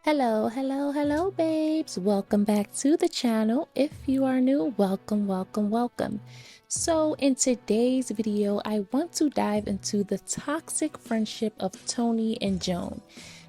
Hello, babes. Welcome back to the channel. If you are new, welcome. So in today's video, I want to dive into the toxic friendship of Toni and Joan.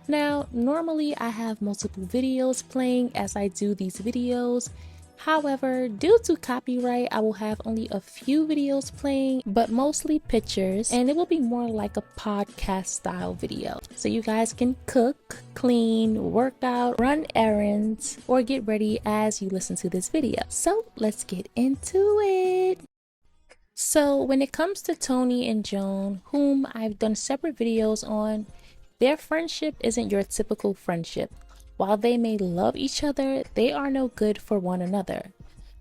Now, normally I have multiple videos playing as I do these videos. However, due to copyright, I will have only a few videos playing, but mostly pictures, and it will be more like a podcast style video. So you guys can cook, clean, work out, run errands, or get ready as you listen to this video. So let's get into it. So when it comes to Toni and Joan, whom I've done separate videos on, their friendship isn't your typical friendship. While they may love each other, they are no good for one another.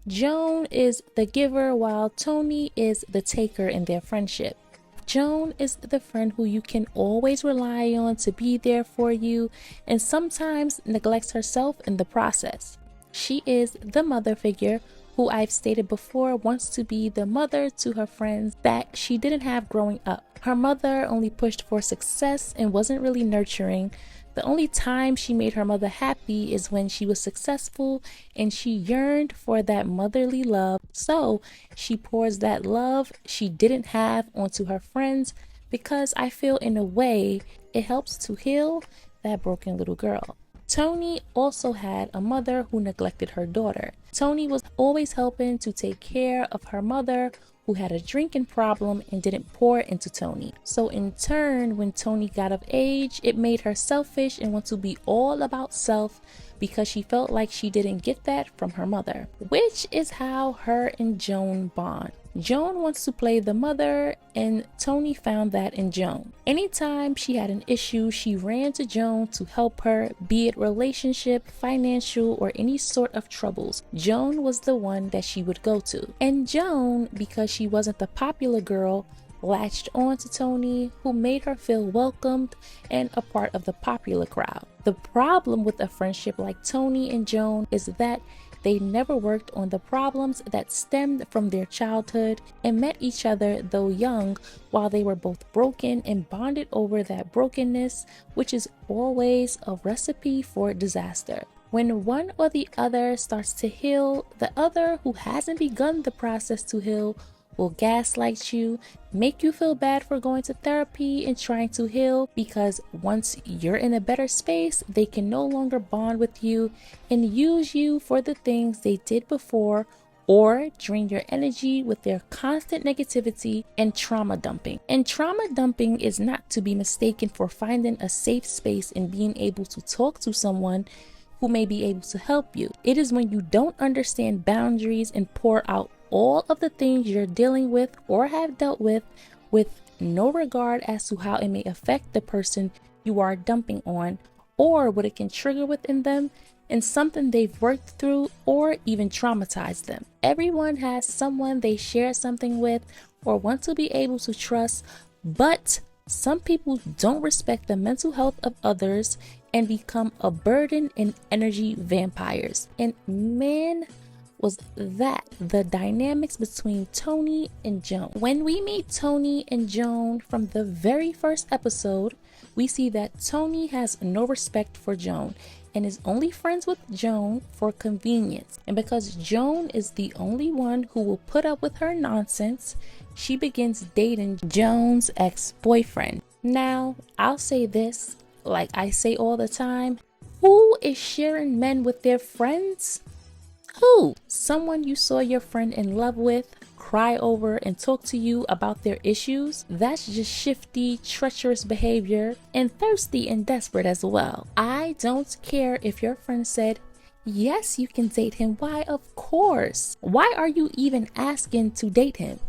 Joan is the giver while Toni is the taker in their friendship. Joan is the friend who you can always rely on to be there for you and sometimes neglects herself in the process. She is the mother figure who I've stated before wants to be the mother to her friends that she didn't have growing up. Her mother only pushed for success and wasn't really nurturing. The only time she made her mother happy is when she was successful and she yearned for that motherly love. So she pours that love she didn't have onto her friends because I feel in a way it helps to heal that broken little girl. Toni also had a mother who neglected her daughter. Toni was always helping to take care of her mother who had a drinking problem and didn't pour into Toni. So in turn, when Toni got of age, it made her selfish and want to be all about self because she felt like she didn't get that from her mother, which is how her and Joan bond. Joan wants to play the mother, and Toni found that in Joan. Anytime she had an issue, she ran to Joan to help her, be it relationship, financial, or any sort of troubles. Joan was the one that she would go to. And Joan, because she wasn't the popular girl, latched on to Toni, who made her feel welcomed and a part of the popular crowd. The problem with a friendship like Toni and Joan is that they never worked on the problems that stemmed from their childhood and met each other though young while they were both broken and bonded over that brokenness, which is always a recipe for disaster. When one or the other starts to heal, the other who hasn't begun the process to heal will gaslight you, make you feel bad for going to therapy and trying to heal, because once you're in a better space, they can no longer bond with you and use you for the things they did before, or drain your energy with their constant negativity and trauma dumping. And trauma dumping is not to be mistaken for finding a safe space and being able to talk to someone who may be able to help you. It is when you don't understand boundaries and pour out all of the things you're dealing with or have dealt with no regard as to how it may affect the person you are dumping on or what it can trigger within them and something they've worked through or even traumatize them. Everyone has someone they share something with or want to be able to trust, but some people don't respect the mental health of others and become a burden and energy vampires. And man, was that the dynamics between Toni and Joan. When we meet Toni and Joan from the very first episode, we see that Toni has no respect for Joan and is only friends with Joan for convenience. And because Joan is the only one who will put up with her nonsense, she begins dating Joan's ex-boyfriend. Now, I'll say this, like I say all the time, who is sharing men with their friends? Who? Someone you saw your friend in love with, cry over, and talk to you about their issues? That's just shifty, treacherous behavior, and thirsty and desperate as well. I don't care if your friend said, yes, you can date him. Why, of course. Why are you even asking to date him?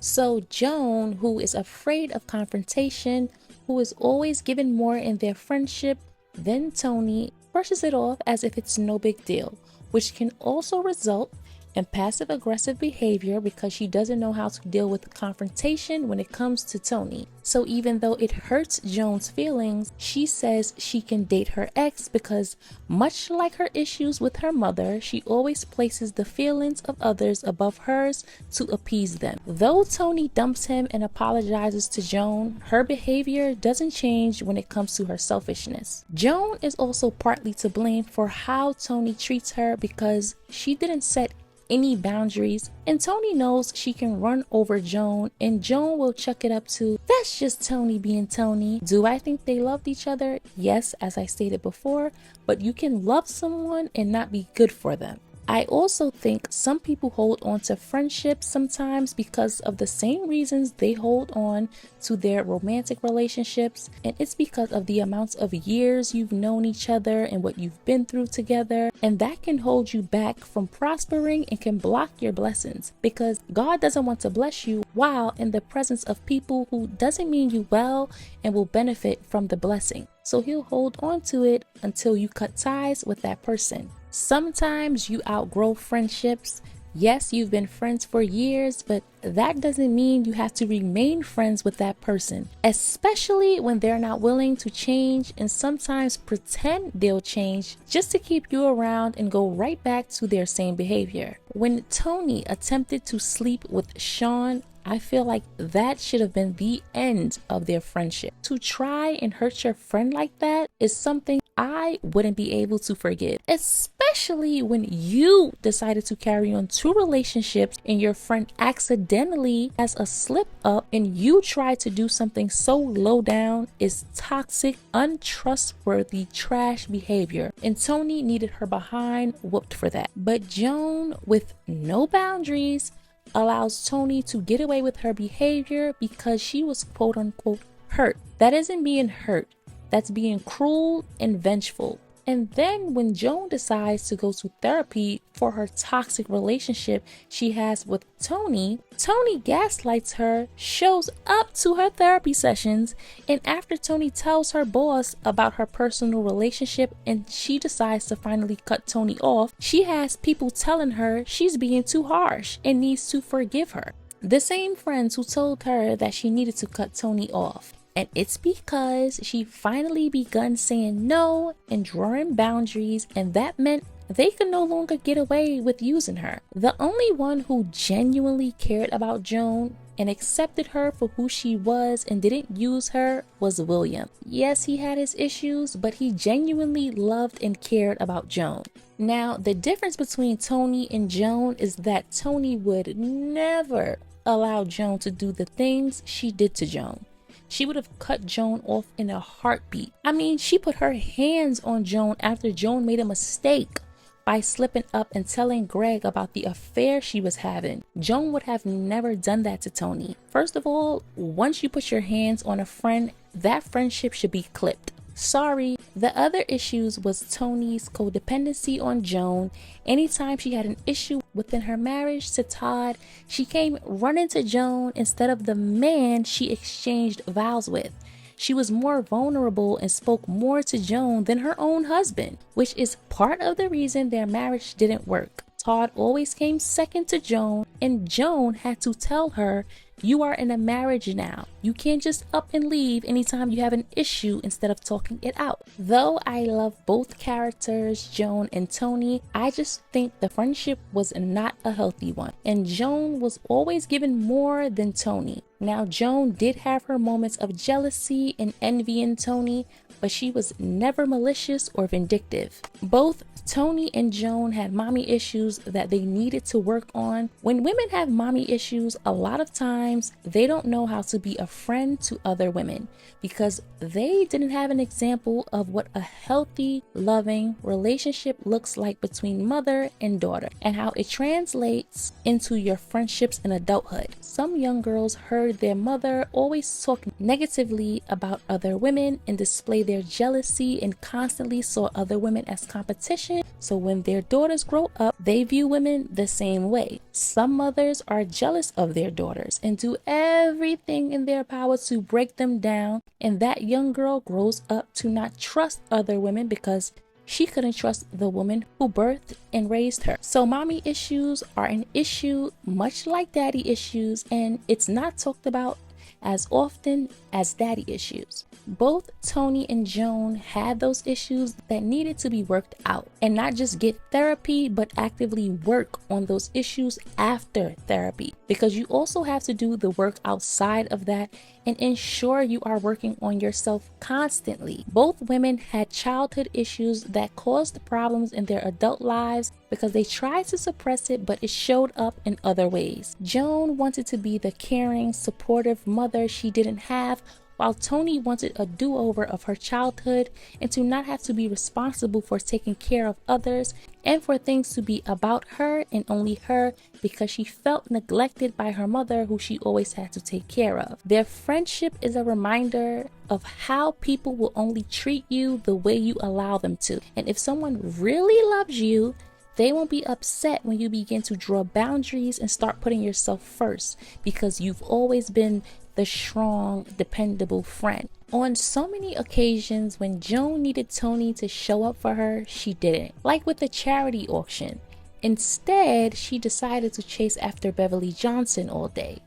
So Joan, who is afraid of confrontation, who is always given more in their friendship than Toni, brushes it off as if it's no big deal, which can also result and passive-aggressive behavior because she doesn't know how to deal with confrontation when it comes to Toni. So even though it hurts Joan's feelings, she says she can date her ex because, much like her issues with her mother, she always places the feelings of others above hers to appease them. Though Toni dumps him and apologizes to Joan, her behavior doesn't change when it comes to her selfishness. Joan is also partly to blame for how Toni treats her because she didn't set any boundaries, and Toni knows she can run over Joan, and Joan will chuck it up to, that's just Toni being Toni. Do I think they loved each other? Yes, as I stated before, but you can love someone and not be good for them. I also think some people hold on to friendships sometimes because of the same reasons they hold on to their romantic relationships, and it's because of the amounts of years you've known each other and what you've been through together, and that can hold you back from prospering and can block your blessings because God doesn't want to bless you while in the presence of people who doesn't mean you well and will benefit from the blessing. So he'll hold on to it until you cut ties with that person. Sometimes you outgrow friendships. Yes, you've been friends for years, but that doesn't mean you have to remain friends with that person, especially when they're not willing to change and sometimes pretend they'll change just to keep you around and go right back to their same behavior. When Toni attempted to sleep with Sean, I feel like that should have been the end of their friendship. To try and hurt your friend like that is something I wouldn't be able to forgive, especially when you decided to carry on 2 relationships and your friend accidentally has a slip up and you try to do something so low down is toxic, untrustworthy, trash behavior. And Toni needed her behind whooped for that. But Joan, with no boundaries, allows Toni to get away with her behavior because she was quote unquote hurt. That isn't being hurt. That's being cruel and vengeful. And then when Joan decides to go to therapy for her toxic relationship she has with Toni, Toni gaslights her, shows up to her therapy sessions, and after Toni tells her boss about her personal relationship and she decides to finally cut Toni off, she has people telling her she's being too harsh and needs to forgive her. The same friends who told her that she needed to cut Toni off. And it's because she finally begun saying no and drawing boundaries, and that meant they could no longer get away with using her. The only one who genuinely cared about Joan and accepted her for who she was and didn't use her was William. Yes, he had his issues, but he genuinely loved and cared about Joan. Now, the difference between Toni and Joan is that Toni would never allow Joan to do the things she did to Joan. She would have cut Joan off in a heartbeat. I mean, she put her hands on Joan after Joan made a mistake by slipping up and telling Greg about the affair she was having. Joan would have never done that to Toni. First of all, once you put your hands on a friend, that friendship should be clipped. Sorry. The other issues was Toni's codependency on Joan. Anytime she had an issue within her marriage to Todd, she came running to Joan instead of the man she exchanged vows with. She was more vulnerable and spoke more to Joan than her own husband, which is part of the reason their marriage didn't work. Todd always came second to Joan, and Joan had to tell her, you are in a marriage now. You can't just up and leave anytime you have an issue instead of talking it out. Though I love both characters, Joan and Toni, I just think the friendship was not a healthy one. And Joan was always given more than Toni. Now, Joan did have her moments of jealousy and envy in Toni, but she was never malicious or vindictive. Both Toni and Joan had mommy issues that they needed to work on. When women have mommy issues, a lot of times they don't know how to be a friend to other women because they didn't have an example of what a healthy, loving relationship looks like between mother and daughter and how it translates into your friendships in adulthood. Some young girls heard their mother always talk negatively about other women and display their jealousy and constantly saw other women as competition. So when their daughters grow up, they view women the same way. Some mothers are jealous of their daughters and do everything in their power to break them down, and that young girl grows up to not trust other women because she couldn't trust the woman who birthed and raised her. So mommy issues are an issue much like daddy issues, and it's not talked about as often as daddy issues. Both Toni and Joan had those issues that needed to be worked out, and not just get therapy, but actively work on those issues after therapy, because you also have to do the work outside of that and ensure you are working on yourself constantly. Both women had childhood issues that caused problems in their adult lives because they tried to suppress it, but it showed up in other ways. Joan wanted to be the caring, supportive mother she didn't have, while Toni wanted a do-over of her childhood and to not have to be responsible for taking care of others and for things to be about her and only her, because she felt neglected by her mother, who she always had to take care of. Their friendship is a reminder of how people will only treat you the way you allow them to. And if someone really loves you, they won't be upset when you begin to draw boundaries and start putting yourself first, because you've always been the strong, dependable friend. On so many occasions when Joan needed Toni to show up for her, she didn't. Like with the charity auction. Instead, she decided to chase after Beverly Johnson all day.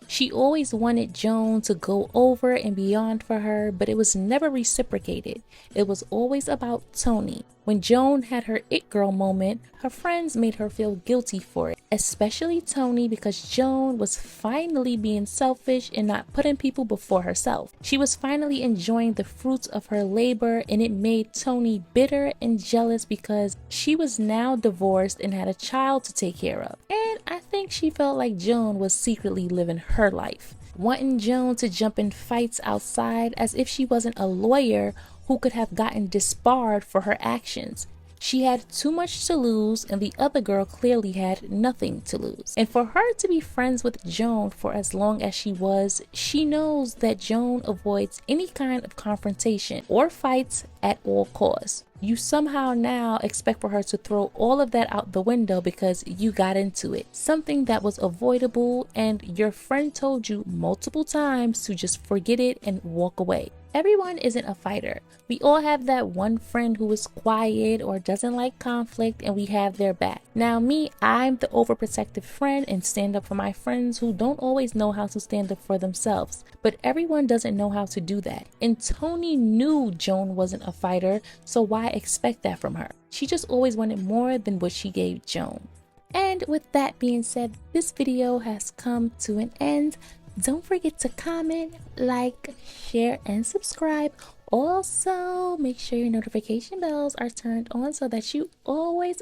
She always wanted Joan to go over and beyond for her, but it was never reciprocated. It was always about Toni. When Joan had her it girl moment, her friends made her feel guilty for it, especially Toni, because Joan was finally being selfish and not putting people before herself. She was finally enjoying the fruits of her labor, and it made Toni bitter and jealous because she was now divorced and had a child to take care of. And I think she felt like Joan was secretly living her life, wanting Joan to jump in fights outside as if she wasn't a lawyer who could have gotten disbarred for her actions. She had too much to lose, and the other girl clearly had nothing to lose. And for her to be friends with Joan for as long as she was, she knows that Joan avoids any kind of confrontation or fights at all costs. You somehow now expect for her to throw all of that out the window because you got into it. Something that was avoidable, and your friend told you multiple times to just forget it and walk away. Everyone isn't a fighter. We all have that one friend who is quiet or doesn't like conflict, and we have their back. Now me, I'm the overprotective friend and stand up for my friends who don't always know how to stand up for themselves. But everyone doesn't know how to do that. And Toni knew Joan wasn't a fighter, so why expect that from her? She just always wanted more than what she gave Joan. And with that being said, this video has come to an end. Don't forget to comment, like, share, and subscribe. Also, make sure your notification bells are turned on so that you always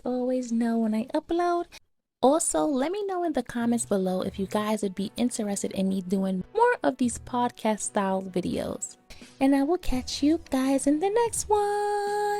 know when I upload. Also, let me know in the comments below if you guys would be interested in me doing more of these podcast style videos. And I will catch you guys in the next one.